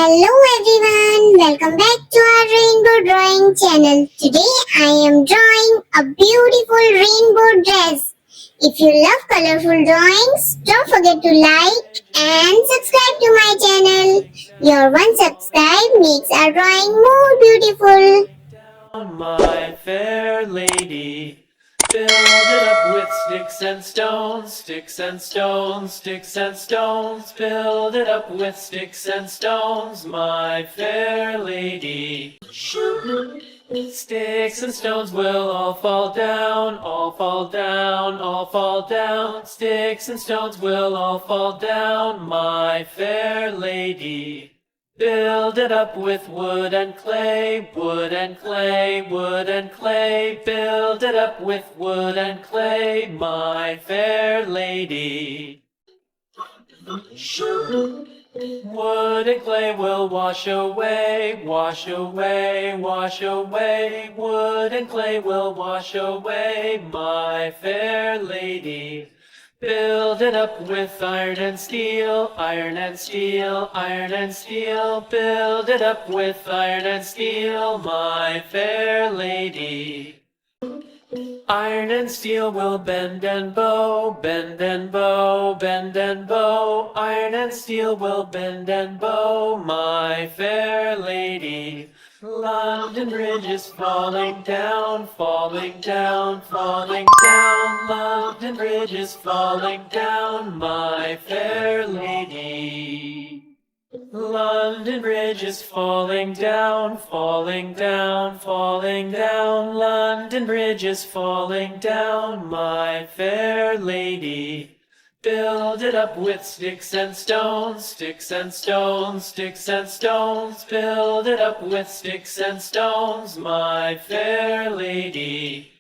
Hello everyone, welcome back to our rainbow drawing channel. Today I am drawing a beautiful rainbow dress. If you love colorful drawings, don't forget to like and subscribe to my channel. Your one subscribe makes our drawing more beautiful. My fair lady, build it up with sticks and stones, sticks and stones, sticks and stones. Build it up with sticks and stones, my fair lady. Sticks and stones will all fall down, all fall down, all fall down. Sticks and stones will all fall down, my fair lady. Build it up with wood and clay, wood and clay, wood and clay. Build it up with wood and clay, my fair lady. Wood and clay will wash away, wash away, wash away. Wood and clay will wash away, my fair lady. Build it up with iron and steel, iron and steel, iron and steel. Build it up with iron and steel, my fair lady. Iron and steel will bend and bow, bend and bow, bend and bow. Iron and steel will bend and bow, my fair lady. London Bridge is falling down, falling down, falling down. London Bridge is falling down, my fair lady. London Bridge is falling down, falling down, falling down. London Bridge is falling down, my fair lady. Build it up with sticks and stones, sticks and stones, sticks and stones. Build it up with sticks and stones, my fair lady.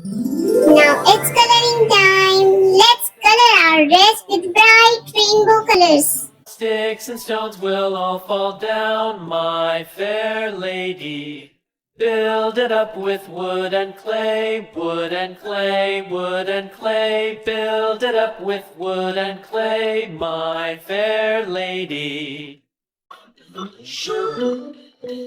Now it's coloring time. Let's color our dress with bright rainbow colors. Sticks and stones will all fall down, my fair lady. Build it up with wood and clay, wood and clay, wood and clay. Build it up with wood and clay, my fair lady.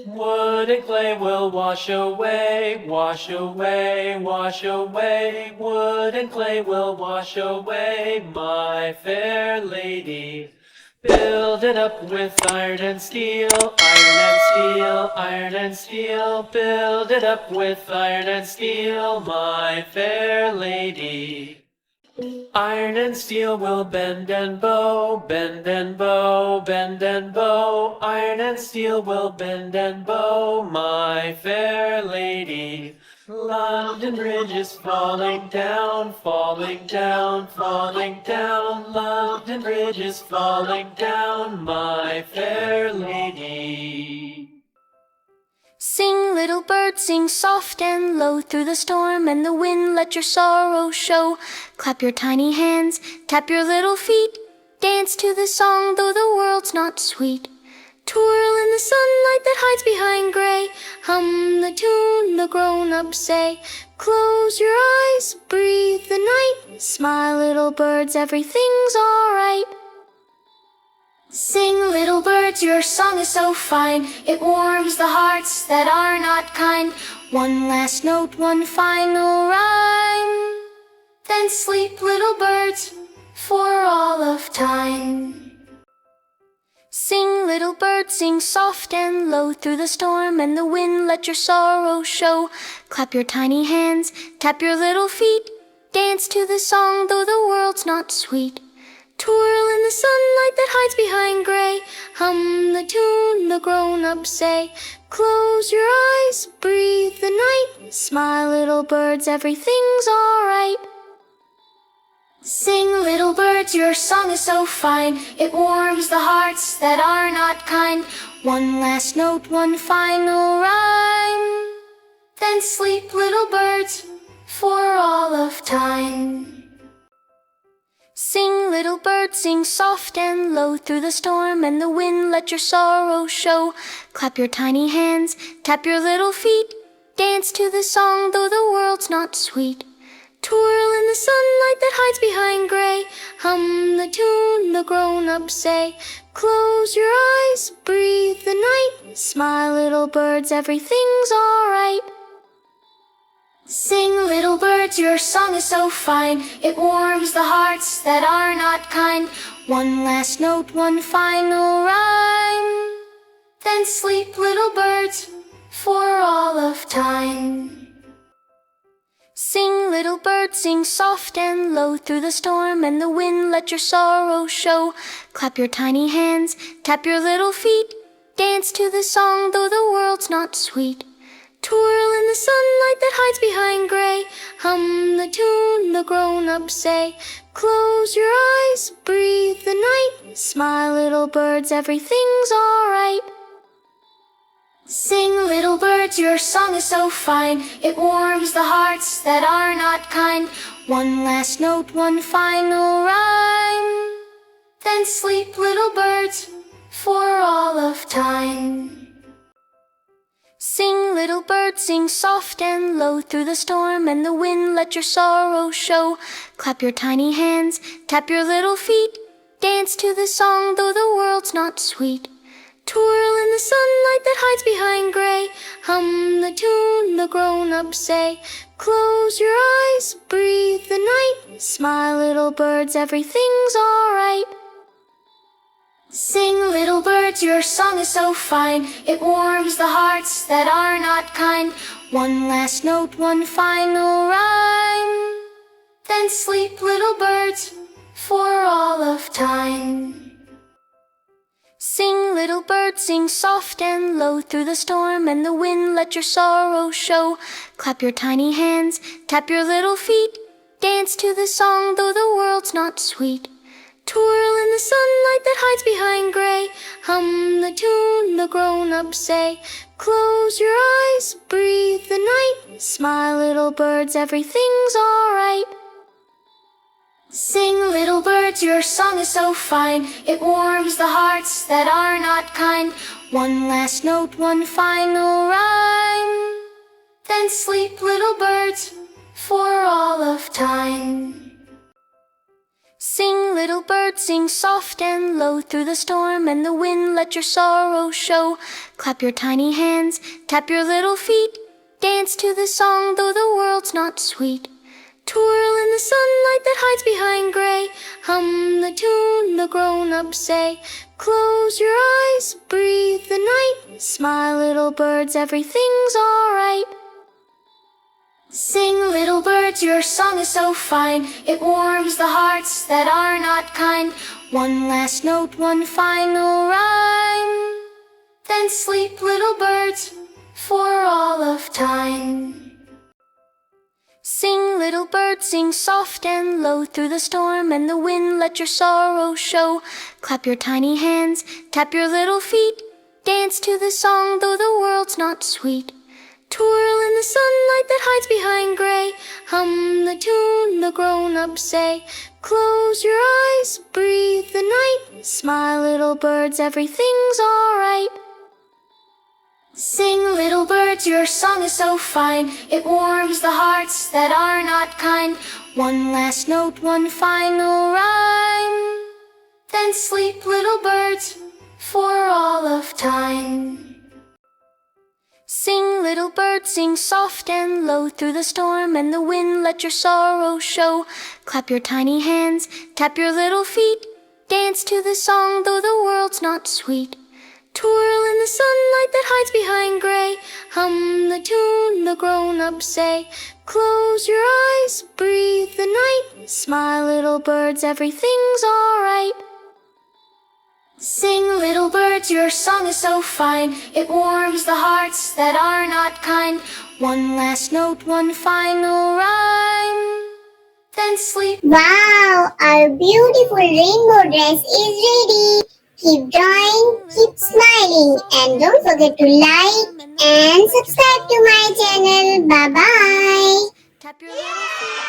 Wood and clay will wash away, wash away, wash away. Wood and clay will wash away, my fair lady. Build it up with iron and steel, iron and steel, iron and steel. Build it up with iron and steel, my fair lady. Iron and steel will bend and bow, bend and bow, bend and bow. Iron and steel will bend and bow, my fair lady. London Bridge is falling down, falling down, falling down. London Bridge is falling down, my fair lady. Sing, little bird, sing soft and low. Through the storm and the wind, let your sorrow show. Clap your tiny hands, tap your little feet. Dance to the song, though the world's not sweet. Twirl in the sunlight that hides behind gray. Hum the tune the grown-ups say. Close your eyes, breathe the night. Smile, little birds, everything's alright. Sing, little birds, your song is so fine. It warms the hearts that are not kind. One last note, one final rhyme. Then sleep, little birds, for all of time. Sing, little bird, sing soft and low. Through the storm and the wind, let your sorrow show. Clap your tiny hands, tap your little feet. Dance to the song, though the world's not sweet. Twirl in the sunlight that hides behind gray. Hum the tune the grown-ups say. Close your eyes, breathe the night. Smile, little birds, everything's alright. Sing, little birds, your song is so fine. It warms the hearts that are not kind. One last note, one final rhyme. Then sleep, little birds, for all of time. Sing, little bird, sing soft and low. Through the storm and the wind, let your sorrow show. Clap your tiny hands, tap your little feet. Dance to the song, though the world's not sweet. Twirl in the sunlight that hides behind gray. Hum the tune the grown-ups say. Close your eyes, breathe the night. Smile, little birds, everything's alright. Sing, little birds, your song is so fine. It warms the hearts that are not kind. One last note, one final rhyme. Then sleep, little birds, for all of time. Sing, little birds, sing soft and low. Through the storm and the wind, let your sorrow show. Clap your tiny hands, tap your little feet. Dance to the song, though the world's not sweet. Twirl in the sunlight that hides behind gray. Hum the tune the grown-ups say. Close your eyes, breathe the night. Smile, little birds, everything's alright. Sing, little birds, your song is so fine. It warms the hearts that are not kind. One last note, one final rhyme. Then sleep, little birds, for all of time. Sing, little birds, sing soft and low. Through the storm and the wind, let your sorrow show. Clap your tiny hands, tap your little feet. Dance to the song, though the world's not sweet. Twirl in the sunlight that hides behind gray. Hum the tune the grown-ups say. Close your eyes, breathe the night. Smile, little birds, everything's alright. Sing, little birds, your song is so fine. It warms the hearts that are not kind. One last note, one final rhyme. Then sleep, little birds, for all of time. Sing, little birds, sing soft and low. Through the storm and the wind, let your sorrow show. Clap your tiny hands, tap your little feet. Dance to the song, though the world's not sweet. Twirl in the sunlight that hides behind gray. Hum the tune the grown-ups say. Close your eyes, breathe the night. Smile, little birds, everything's alright. Sing, little birds, your song is so fine. It warms the hearts that are not kind. One last note, one final rhyme. Then sleep, little birds, for all of time. Sing, little birds, sing soft and low. Through the storm and the wind, let your sorrow show. Clap your tiny hands, tap your little feet. Dance to the song, though the world's not sweet. Twirl in the sunlight that hides behind gray. Hum the tune the grown-ups say. Close your eyes, breathe the night. Smile, little birds, everything's alright. Sing, little birds, your song is so fine. It warms the hearts that are not kind. One last note, one final rhyme. Then sleep, little birds, for all of time. Sing, little birds, sing soft and low. Through the storm and the wind, let your sorrow show. Clap your tiny hands, tap your little feet. Dance to the song, though the world's not sweet. Twirl in the sunlight that hides behind gray. Hum the tune the grown-ups say. Close your eyes, breathe the night. Smile, little birds, everything's alright. Sing, little birds, your song is so fine. It warms the hearts that are not kind. One last note, one final rhyme. Then sleep, little birds, for all of time. Sing, little birds, sing soft and low. Through the storm and the wind, let your sorrow show. Clap your tiny hands, tap your little feet. Dance to the song, though the world's not sweet. Twirl in the sunlight that hides behind gray. Hum the tune the grown-ups say. Close your eyes, breathe the night. Smile, little birds, everything's alright. Sing, little birds, your song is so fine. It warms the hearts that are not kind. One last note, one final rhyme. Then sleep. Wow, our beautiful rainbow dress is ready. Keep drawing, keep smiling, and don't forget to like and subscribe to my channel. Bye bye. Tap your little feet.